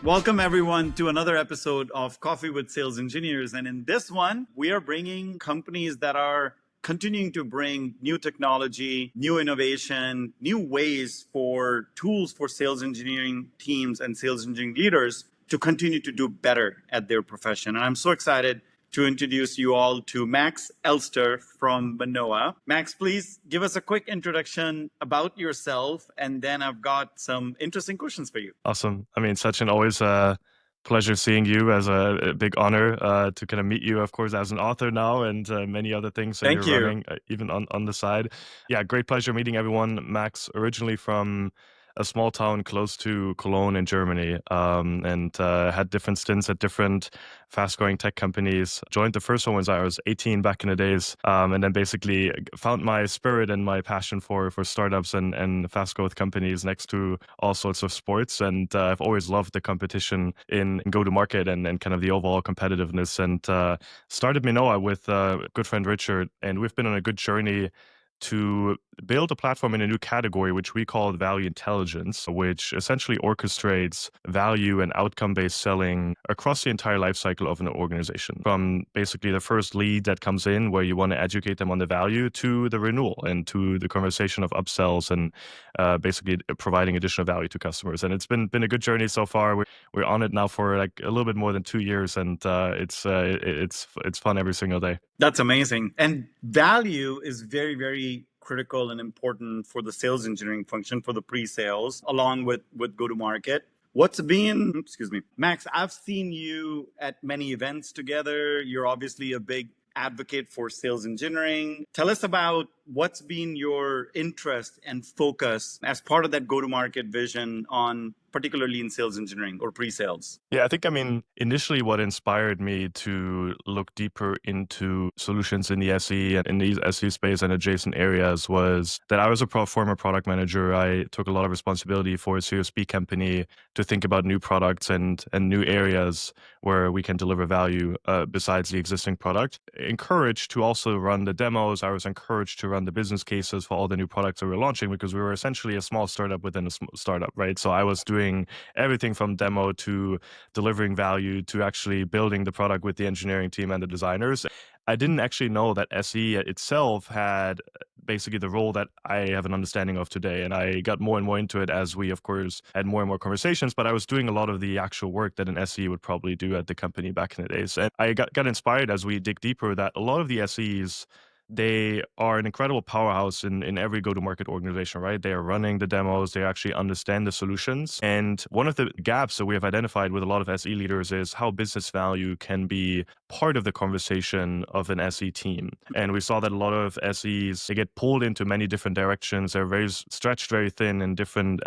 Welcome, everyone, to another episode of Coffee with Sales Engineers. And in this one, we are bringing companies that are continuing to bring new technology, new innovation, new ways for tools for sales engineering teams and sales engineering leaders to continue to do better at their profession. And I'm so excited to introduce you all to Max Elster from Minoa. Max, please give us a quick introduction about yourself, and then I've got some interesting questions for you. Awesome. I mean, Sachin, always a pleasure seeing you. As a big honor to kind of meet you, of course, as an author now, and many other things that you're Thank you. running, even on the side. Yeah, great pleasure meeting everyone. Max, originally from a small town close to Cologne in Germany, and had different stints at different fast-growing tech companies. Joined the first one when I was 18 back in the days, and then basically found my spirit and my passion for startups and fast-growth companies next to all sorts of sports. And I've always loved the competition in go-to-market and kind of the overall competitiveness. And started Minoa with a good friend Richard, and we've been on a good journey to build a platform in a new category, which we call value intelligence, which essentially orchestrates value and outcome-based selling across the entire life cycle of an organization. From basically the first lead that comes in, where you want to educate them on the value, to the renewal and to the conversation of upsells and basically providing additional value to customers. And it's been a good journey so far. We're on it now for like a little bit more than 2 years, and it's fun every single day. That's amazing. And value is very, very critical and important for the sales engineering function, for the pre-sales, along with go-to-market. Max, I've seen you at many events together. You're obviously a big advocate for sales engineering. Tell us about what's been your interest and focus as part of that go-to-market vision on particularly in sales engineering or pre-sales. Yeah, I think, initially what inspired me to look deeper into solutions in the SE and in the SE space and adjacent areas was that I was a former product manager. I took a lot of responsibility for a CSP company to think about new products and new areas where we can deliver value besides the existing product. Encouraged to also run the demos. I was encouraged to run the business cases for all the new products that we were launching, because we were essentially a small startup within a startup, right? So I was doing everything from demo to delivering value to actually building the product with the engineering team and the designers. I didn't actually know that SE itself had basically the role that I have an understanding of today. And I got more and more into it as we, of course, had more and more conversations. But I was doing a lot of the actual work that an SE would probably do at the company back in the days. And I got inspired as we dig deeper that a lot of the SEs, they are an incredible powerhouse in every go-to-market organization, right? They are running the demos. They actually understand the solutions. And one of the gaps that we have identified with a lot of SE leaders is how business value can be part of the conversation of an SE team. And we saw that a lot of SEs, they get pulled into many different directions. They're very stretched very thin and different.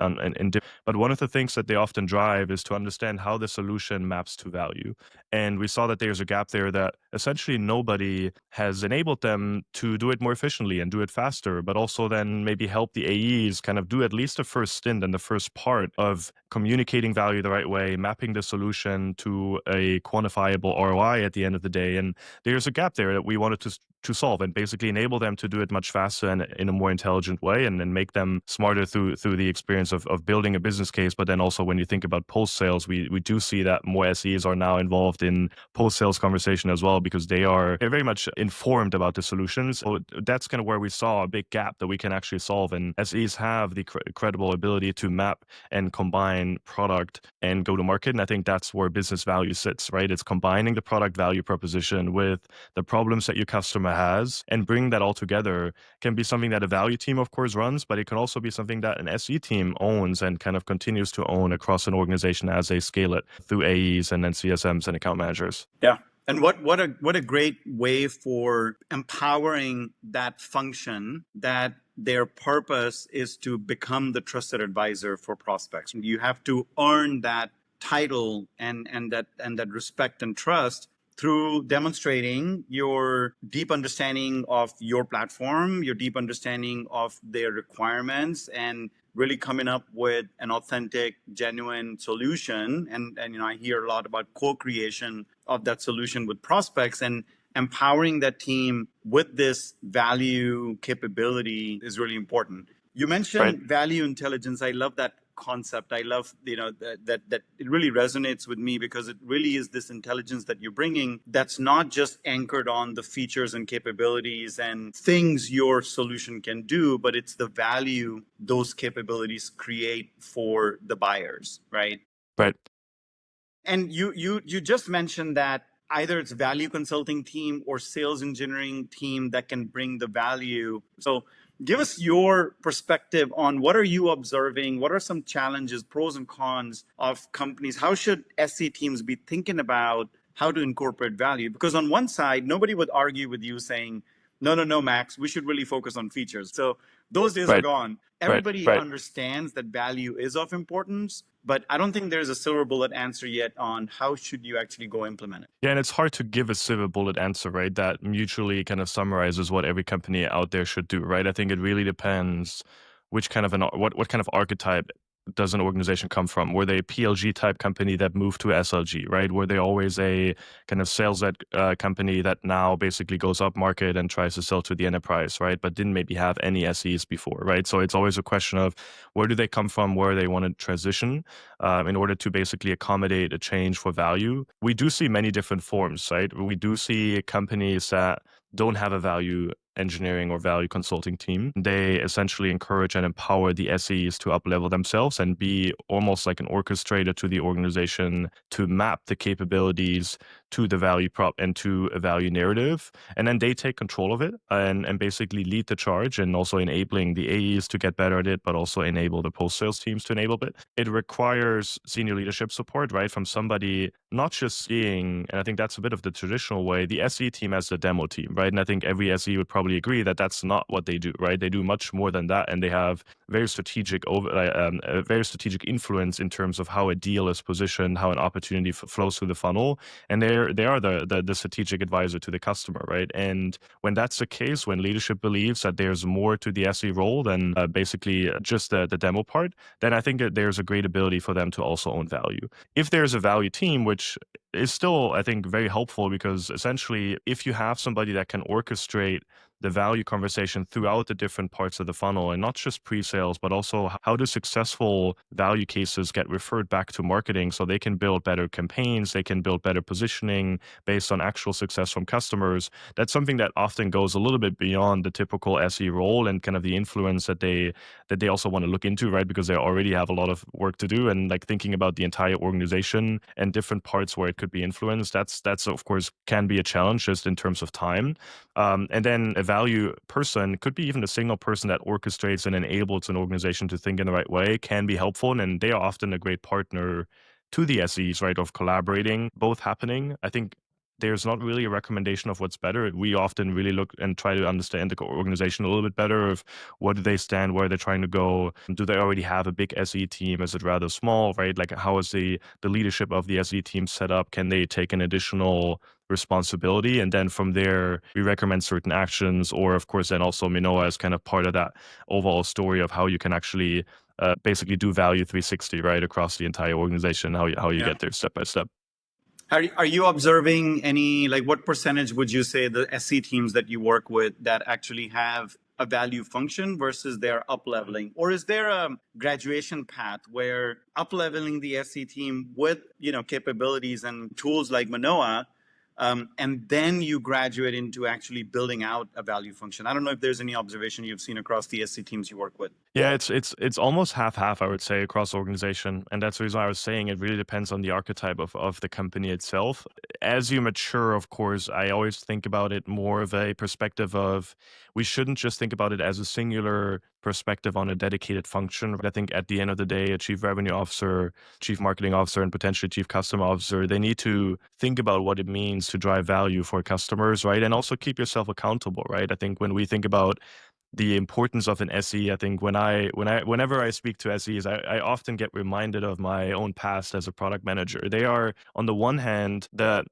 But one of the things that they often drive is to understand how the solution maps to value. And we saw that there's a gap there that essentially nobody has enabled them to do it more efficiently and do it faster, but also then maybe help the AEs kind of do at least the first stint and the first part of communicating value the right way, mapping the solution to a quantifiable ROI at the end of the day. And there's a gap there that we wanted to solve and basically enable them to do it much faster and in a more intelligent way, and then make them smarter through the experience of building a business case. But then also when you think about post-sales, we do see that more SEs are now involved in post-sales conversation as well, because they're very much informed about the solutions. So that's kind of where we saw a big gap that we can actually solve. And SEs have the credible ability to map and combine product and go to market. And I think that's where business value sits, right? It's combining the product value proposition with the problems that your customer has, and bring that all together. Can be something that a value team, of course, runs, but it can also be something that an SE team owns and kind of continues to own across an organization as they scale it through AEs and then CSMs and account managers. Yeah. And what a great way for empowering that function, that their purpose is to become the trusted advisor for prospects. You have to earn that title and that respect and trust through demonstrating your deep understanding of your platform, your deep understanding of their requirements, and really coming up with an authentic, genuine solution. And I hear a lot about co-creation of that solution with prospects, and empowering that team with this value capability is really important. You mentioned value intelligence. I love that concept. I love, that it really resonates with me because it really is this intelligence that you're bringing that's not just anchored on the features and capabilities and things your solution can do, but it's the value those capabilities create for the buyers, right? Right. And you just mentioned that either it's value consulting team or sales engineering team that can bring the value. So give us your perspective on what are you observing? What are some challenges, pros and cons of companies? How should SE teams be thinking about how to incorporate value? Because on one side, nobody would argue with you saying, no, Max, we should really focus on features. So those days are Right. gone. Everybody understands that value is of importance, but I don't think there's a silver bullet answer yet on how should you actually go implement it. Yeah, and it's hard to give a silver bullet answer, right? That mutually kind of summarizes what every company out there should do, right? I think it really depends which kind of what kind of archetype does an organization come from? Were they a PLG type company that moved to SLG, right? Were they always a kind of sales led company that now basically goes up market and tries to sell to the enterprise, right? But didn't maybe have any SEs before, right? So it's always a question of where do they come from, where they want to transition in order to basically accommodate a change for value. We do see many different forms, right? We do see companies that don't have a value engineering or value consulting team. They essentially encourage and empower the SEs to up-level themselves and be almost like an orchestrator to the organization to map the capabilities to the value prop and to a value narrative. And then they take control of it and basically lead the charge and also enabling the AEs to get better at it, but also enable the post-sales teams to enable it. It requires senior leadership support, right? From somebody not just seeing, and I think that's a bit of the traditional way, the SE team as the demo team, right? And I think every SE would probably agree that that's not what they do, right? They do much more than that, and they have very strategic very strategic influence in terms of how a deal is positioned, how an opportunity flows through the funnel, and they are the strategic advisor to the customer, right? And when that's the case, when leadership believes that there's more to the SE role than basically just the demo part, then I think that there's a great ability for them to also own value. If there's a value team, which is still, I think, very helpful because essentially, if you have somebody that can orchestrate the value conversation throughout the different parts of the funnel and not just pre-sales, but also how do successful value cases get referred back to marketing so they can build better campaigns, they can build better positioning based on actual success from customers. That's something that often goes a little bit beyond the typical SE role and kind of the influence that they also want to look into, right? Because they already have a lot of work to do and like thinking about the entire organization and different parts where it could be influenced. That's of course can be a challenge just in terms of time. And then a value person could be even a signal person that orchestrates and enables an organization to think in the right way can be helpful. And they are often a great partner to the SEs, right? Of collaborating, both happening. I think there's not really a recommendation of what's better. We often really look and try to understand the organization a little bit better of what do they stand, where they're trying to go. Do they already have a big SE team? Is it rather small, right? Like how is the leadership of the SE team set up? Can they take an additional responsibility? And then from there, we recommend certain actions, or of course, then also Minoa is kind of part of that overall story of how you can actually basically do value 360, right, across the entire organization, how you get there step by step. Are you observing any, like what percentage would you say the SC teams that you work with that actually have a value function versus their up leveling? Or is there a graduation path where up leveling the SC team with, capabilities and tools like Minoa, and then you graduate into actually building out a value function? I don't know if there's any observation you've seen across the SC teams you work with. Yeah, it's almost half, I would say, across organization. And that's the reason I was saying it really depends on the archetype of the company itself. As you mature, of course, I always think about it more of a perspective of we shouldn't just think about it as a singular perspective on a dedicated function. I think at the end of the day, a chief revenue officer, chief marketing officer, and potentially chief customer officer, they need to think about what it means to drive value for customers, right? And also keep yourself accountable, right? I think when we think about the importance of an SE, I think whenever I speak to SEs, I often get reminded of my own past as a product manager. They are, on the one hand, the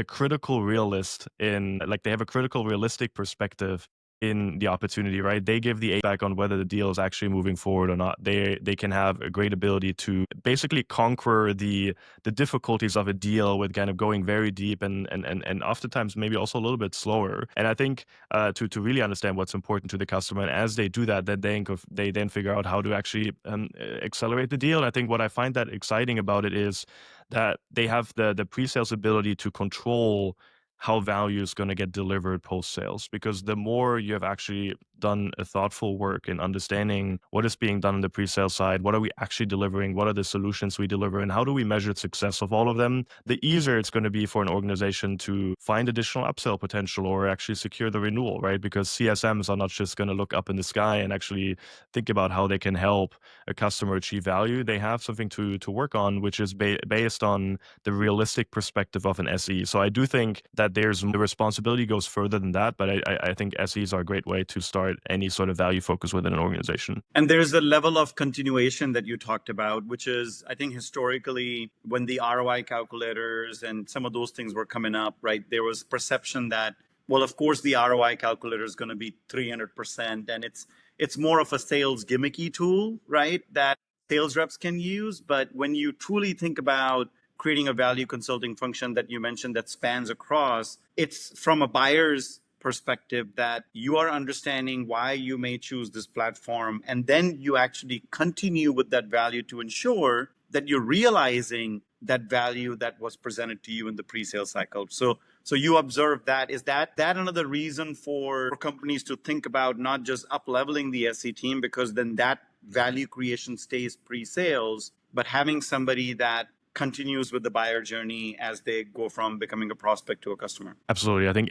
critical realist in, like, they have a critical realistic perspective in the opportunity, right? They give the feedback on whether the deal is actually moving forward or not. They can have a great ability to basically conquer the difficulties of a deal with kind of going very deep and oftentimes maybe also a little bit slower. And I think to really understand what's important to the customer, and as they do that, then they then figure out how to actually accelerate the deal. And I think what I find that exciting about it is that they have the pre-sales ability to control how value is going to get delivered post sales, because the more you have actually done a thoughtful work in understanding what is being done on the pre-sale side, what are we actually delivering, what are the solutions we deliver, and how do we measure the success of all of them, the easier it's going to be for an organization to find additional upsell potential or actually secure the renewal, right? Because CSMs are not just going to look up in the sky and actually think about how they can help a customer achieve value. They have something to work on, which is based on the realistic perspective of an SE. So I do think that the responsibility goes further than that, but I think SEs are a great way to start any sort of value focus within an organization. And there's a level of continuation that you talked about, which is, I think historically, when the ROI calculators and some of those things were coming up, right, there was perception that, well, of course, the ROI calculator is going to be 300%, and it's more of a sales gimmicky tool, right, that sales reps can use. But when you truly think about creating a value consulting function that you mentioned that spans across, it's from a buyer's perspective that you are understanding why you may choose this platform, and then you actually continue with that value to ensure that you're realizing that value that was presented to you in the pre-sale cycle. So you observe that. Is that another reason for companies to think about not just up-leveling the SE team, because then that value creation stays pre-sales, but having somebody that continues with the buyer journey as they go from becoming a prospect to a customer? Absolutely. I think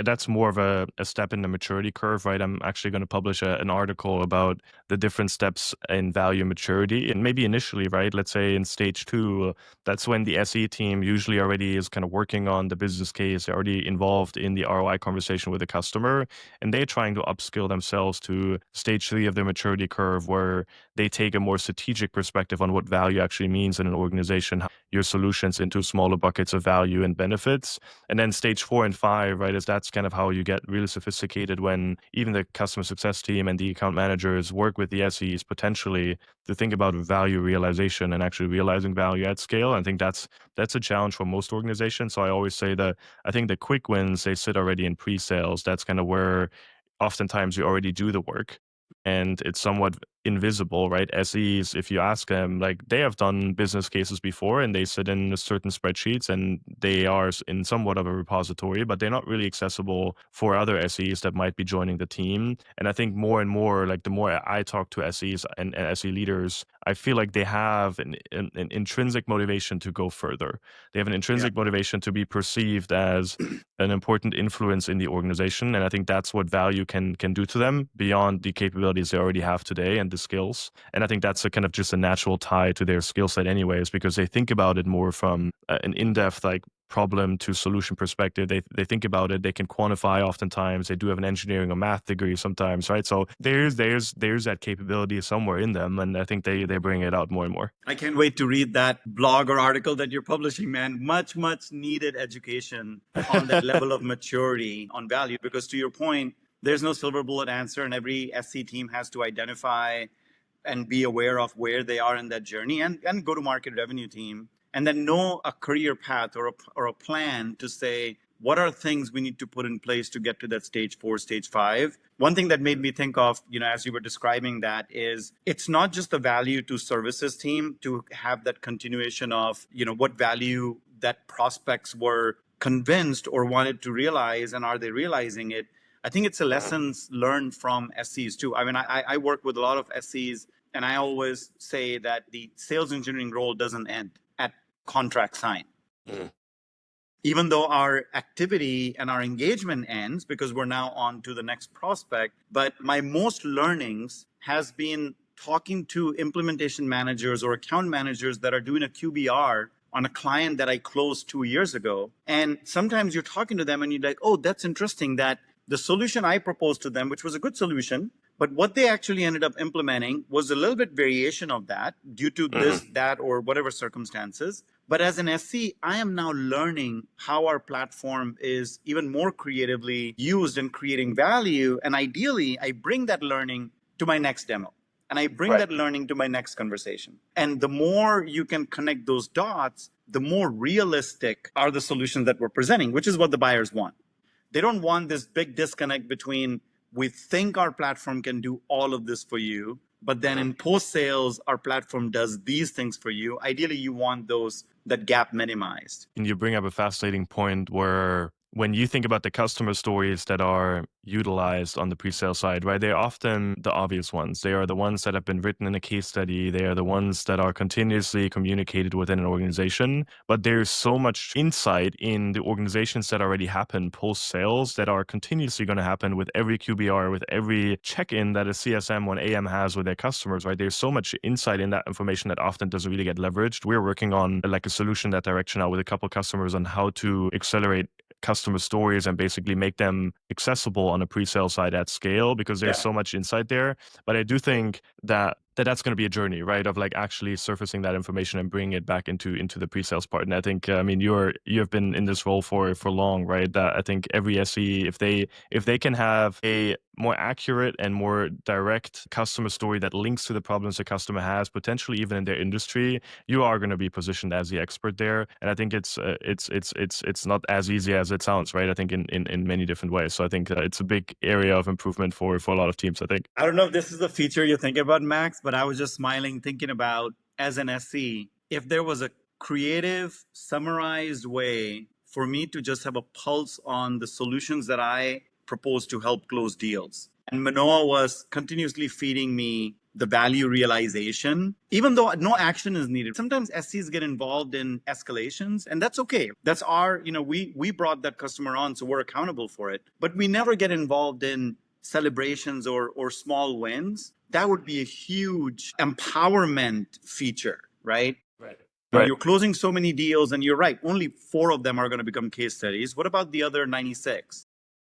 that's more of a step in the maturity curve, right? I'm actually going to publish an article about the different steps in value maturity. And maybe initially, right, let's say in stage 2, that's when the SE team usually already is kind of working on the business case, they're already involved in the ROI conversation with the customer, and they're trying to upskill themselves to stage 3 of the maturity curve, where they take a more strategic perspective on what value actually means in an organization, your solutions into smaller buckets of value and benefits. And then stage 4 and 5, right, is that's kind of how you get really sophisticated, when even the customer success team and the account managers work with the SEs potentially to think about value realization and actually realizing value at scale. I think that's a challenge for most organizations. So I always say that I think the quick wins, they sit already in pre-sales. That's kind of where oftentimes you already do the work, and it's somewhat invisible, right? SEs, if you ask them, like, they have done business cases before and they sit in certain spreadsheets and they are in somewhat of a repository, but they're not really accessible for other SEs that might be joining the team. And I think more and more, like the more I talk to SEs and SE leaders, I feel like they have an intrinsic motivation to go further. They have an intrinsic motivation to be perceived as an important influence in the organization. And I think that's what value can do to them beyond the capabilities they already have today and the skills. And I think that's a kind of just a natural tie to their skill set anyways, because they think about it more from an in-depth, like, problem to solution perspective. They think about it, they can quantify oftentimes, they do have an engineering or math degree sometimes, right? So there's that capability somewhere in them, and I think they bring it out more and more. I can't wait to read that blog or article that you're publishing, man. Much needed education on that level of maturity on value, because to your point, there's no silver bullet answer, and every SC team has to identify and be aware of where they are in that journey, and go to market revenue team, and then know a career path or a plan to say, what are things we need to put in place to get to that stage 4, stage 5? One thing that made me think of, as you were describing that, is it's not just the value to services team to have that continuation of, what value that prospects were convinced or wanted to realize, and are they realizing it? I think it's a lessons learned from SCs too. I mean, I work with a lot of SCs, and I always say that the sales engineering role doesn't end at contract sign. Even though our activity and our engagement ends, because we're now on to the next prospect. But my most learnings has been talking to implementation managers or account managers that are doing a QBR on a client that I closed 2 years ago. And sometimes you're talking to them and you're like, oh, that's interesting that the solution I proposed to them, which was a good solution, But what they actually ended up implementing was a little bit variation of that due to this, that, or whatever circumstances. But as an SC, I am now learning how our platform is even more creatively used in creating value. And ideally, I bring that learning to my next demo. And I bring that learning to my next conversation. And the more you can connect those dots, the more realistic are the solutions that we're presenting, which is what the buyers want. They don't want this big disconnect between we think our platform can do all of this for you, but then in post sales, our platform does these things for you. Ideally, you want that gap minimized. And you bring up a fascinating point where when you think about the customer stories that are utilized on the pre-sale side, right, they're often the obvious ones. They are the ones that have been written in a case study. They are the ones that are continuously communicated within an organization. But there's so much insight in the organizations that already happen post-sales that are continuously going to happen with every QBR, with every check-in that a CSM or an AM has with their customers, right? There's so much insight in that information that often doesn't really get leveraged. We're working on like a solution that direction now with a couple of customers on how to accelerate customer stories and basically make them accessible on a pre-sale side at scale, because there's so much insight there. But I do think that's going to be a journey, right, of like actually surfacing that information and bringing it back into the pre-sales part. And I think, I mean, you have been in this role for long, right? That I think every SE, if they can have a more accurate and more direct customer story that links to the problems the customer has, potentially even in their industry, you are going to be positioned as the expert there. And I think it's not as easy as it sounds, right? I think in many different ways. So I think it's a big area of improvement for a lot of teams, I think. I don't know if this is the feature you're thinking about, Max, but I was just smiling thinking about, as an SC, if there was a creative, summarized way for me to just have a pulse on the solutions that I propose to help close deals. And Minoa was continuously feeding me the value realization, even though no action is needed. Sometimes SCs get involved in escalations, and that's okay. That's we brought that customer on, so we're accountable for it. But we never get involved in celebrations or small wins. That would be a huge empowerment feature, right? Right. You're closing so many deals, and you're right, only 4 of them are going to become case studies. What about the other 96?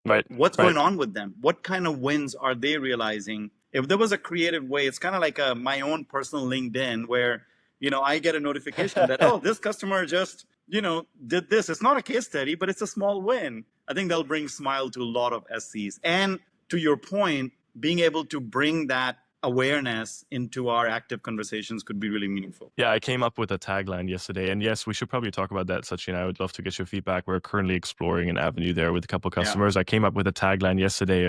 Right. What's going on with them? What kind of wins are they realizing? If there was a creative way, it's kind of like my own personal LinkedIn where, I get a notification that, oh, this customer just, did this. It's not a case study, but it's a small win. I think that'll bring smile to a lot of SCs. And to your point, being able to bring that awareness into our active conversations could be really meaningful. Yeah, I came up with a tagline yesterday, and yes, we should probably talk about that, Sachin. I would love to get your feedback. We're currently exploring an avenue there with a couple of customers. I came up with a tagline yesterday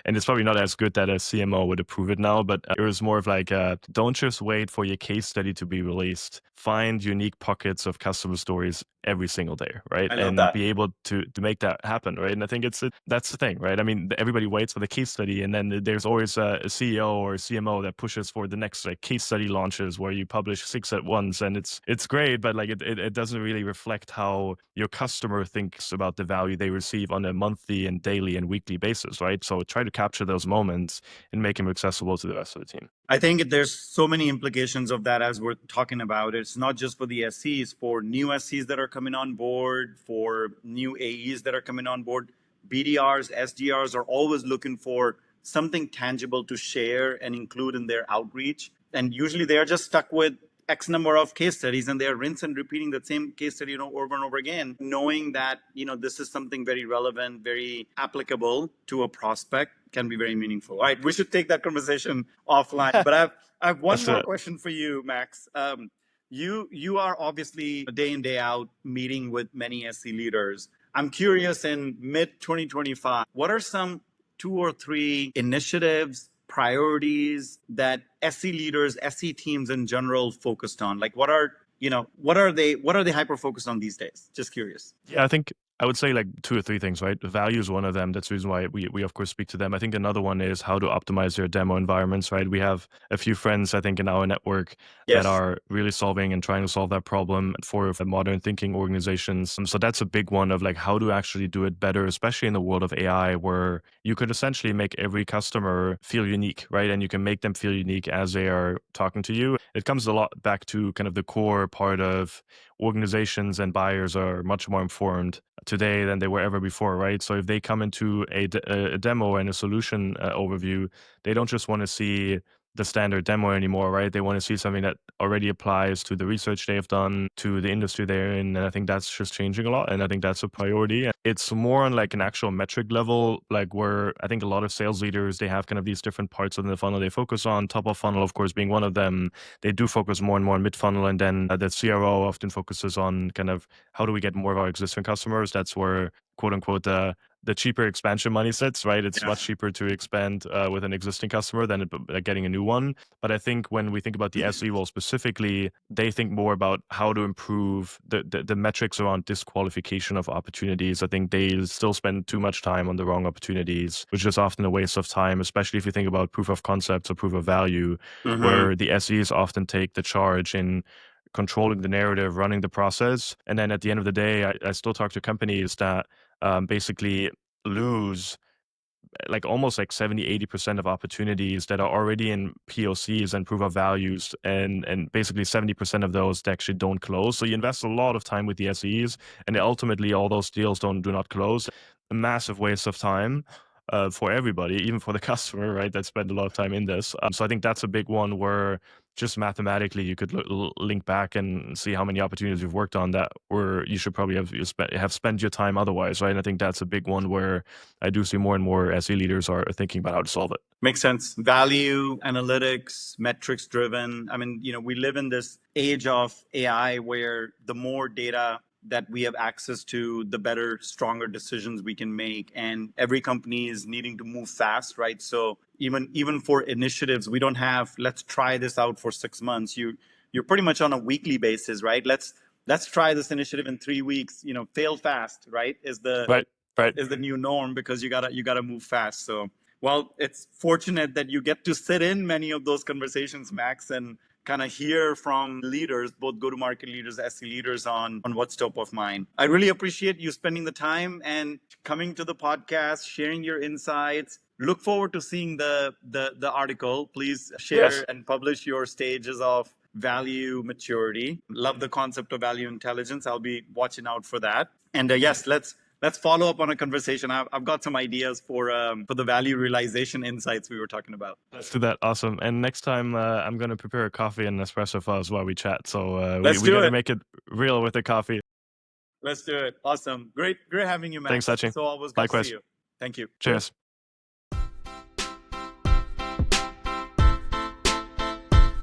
and it's probably not as good that a CMO would approve it now, but it was more of like, don't just wait for your case study to be released. Find unique pockets of customer stories every single day, right? And be able to make that happen, right? And I think that's the thing, right? I mean, everybody waits for the case study, and then there's always a CEO or a CMO that pushes for the next like case study launches where you publish 6 at once, and it's great, but like it doesn't really reflect how your customer thinks about the value they receive on a monthly and daily and weekly basis, right? So try to capture those moments and make them accessible to the rest of the team. I think there's so many implications of that as we're talking about. It's not just for the SCs, for new SCs that are coming on board, for new AEs that are coming on board. BDRs, SDRs are always looking for something tangible to share and include in their outreach. And usually they are just stuck with X number of case studies, and they're rinse and repeating the same case study over and over again, knowing that this is something very relevant, very applicable to a prospect, can be very meaningful. All right, we should take that conversation offline. But I have one more question for you, Max. You are obviously day in, day out meeting with many SC leaders. I'm curious, in mid 2025, what are some 2 or 3 initiatives, priorities that SC leaders, SC teams in general focused on? Like what are they hyper focused on these days? Just curious. Yeah, I think I would say like 2 or 3 things, right? Value is one of them. That's the reason why we of course speak to them. I think another one is how to optimize their demo environments, right? We have a few friends, I think, in our network that are really solving and trying to solve that problem for modern thinking organizations. So that's a big one of like how to actually do it better, especially in the world of AI, where you could essentially make every customer feel unique, right? And you can make them feel unique as they are talking to you. It comes a lot back to kind of the core part of organizations and buyers are much more informed today than they were ever before, right? So if they come into a demo and a solution overview, they don't just want to see the standard demo anymore, right? They want to see something that already applies to the research they've done, to the industry they're in. And I think that's just changing a lot. And I think that's a priority. It's more on like an actual metric level, like where I think a lot of sales leaders, they have kind of these different parts of the funnel they focus on, top of funnel, of course, being one of them. They do focus more and more on mid funnel. And then the CRO often focuses on kind of how do we get more of our existing customers? That's where, quote unquote, the cheaper expansion money sits, right? It's much cheaper to expand with an existing customer than getting a new one. But I think when we think about the SE role specifically, they think more about how to improve the metrics around disqualification of opportunities. I think they still spend too much time on the wrong opportunities, which is often a waste of time, especially if you think about proof of concepts or proof of value, where the SEs often take the charge in controlling the narrative, running the process. And then at the end of the day, I still talk to companies that basically lose like almost like 70-80% of opportunities that are already in POCs and proof of values, and basically 70% of those that actually don't close. So you invest a lot of time with the SEs, and ultimately all those deals do not close. A massive waste of time for everybody, even for the customer, right? That spend a lot of time in this. So I think that's a big one where just mathematically you could link back and see how many opportunities you've worked on that where you should probably have spent your time otherwise, right? And I think that's a big one where I do see more and more SE leaders are thinking about how to solve it. Makes sense. Value, analytics, metrics driven. I mean, we live in this age of AI where the more data that we have access to, the better, stronger decisions we can make. And every company is needing to move fast, right? So even for initiatives, we don't have, let's try this out for 6 months. You're pretty much on a weekly basis, right? Let's try this initiative in 3 weeks. Fail fast, right? Is the new norm, because you gotta move fast. So, well, it's fortunate that you get to sit in many of those conversations, Max, and kind of hear from leaders, both go-to-market leaders, SE leaders, on what's top of mind. I really appreciate you spending the time and coming to the podcast, sharing your insights. Look forward to seeing the article. Please share and publish your stages of value maturity. Love the concept of value intelligence. I'll be watching out for that. And yes, let's follow up on a conversation. I've got some ideas for the value realization insights we were talking about. Let's do that. Awesome. And next time I'm going to prepare a coffee and espresso for us while we chat. So we got to make it real with the coffee. Let's do it. Awesome. Great having you, Max. Thanks, Sachin. So always good to see you. Thank you. Cheers.